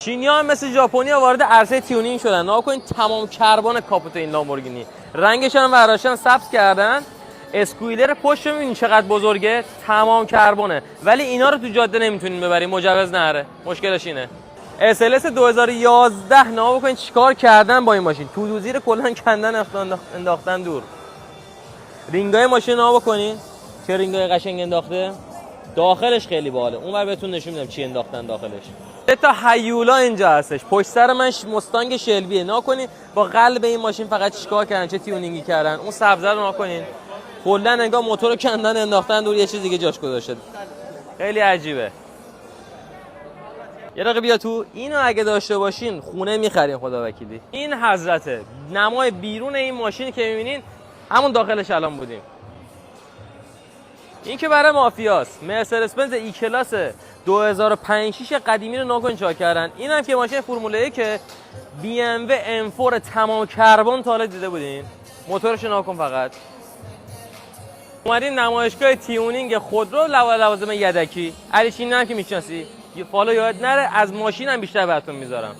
چینی‌ها هم مثل ژاپنی‌ها وارد عرصه تیونینگ شدن. نگاه کنید تمام کربن کاپوت این لامبورگینی، رنگش هم وراشن سبز کردن. اسکویلر پشت می‌بینید چقدر بزرگه، تمام کربونه، ولی اینا رو تو جاده نمیتونین ببرین، مجوز نره. مشکلش اینه. SLS 2011 نگاه بکنید چیکار کردن با این ماشین. تو دوزی رو کلا کندن انداختن دور. رینگای ماشین نگاه بکنید چه رینگای قشنگ انداخته. داخلش خیلی باحاله. اونور بهتون نشون میدم چی انداختن داخلش. تا هیولا اینجا هستش. پشت سر من مستانگ شلبیه. نگاه کنید با قلب این ماشین فقط چیکار کردن، چه تیونینگی کردن. اون سبزه رو نگاه کنید. کلا انگار موتور رو کندن انداختن دور، یه چیز دیگه جاش گذاشته. خیلی عجیبه. یه دقیقه بیا تو. اینو اگه داشته باشین خونه می‌خرین خدا وکیلی. این حضرته. نمای بیرون این ماشین که می‌بینین همون داخلش الان بودیم. این که برای مافیاست. مرسدس بنز ای کلاس 2005 6 قدیمی رو ناگهان چاک کردن. اینم که ماشین فرمول 1 که بی ام و ام 4 تمام کربن تا حالا دیده بودین. موتورش رو ناکن فقط. اومدین نمایشگاه تیونینگ خودرو لوازم یدکی. علیشین هم که میشناسی. یه فالو یاد نره، از ماشین هم بیشتر براتون میذارم.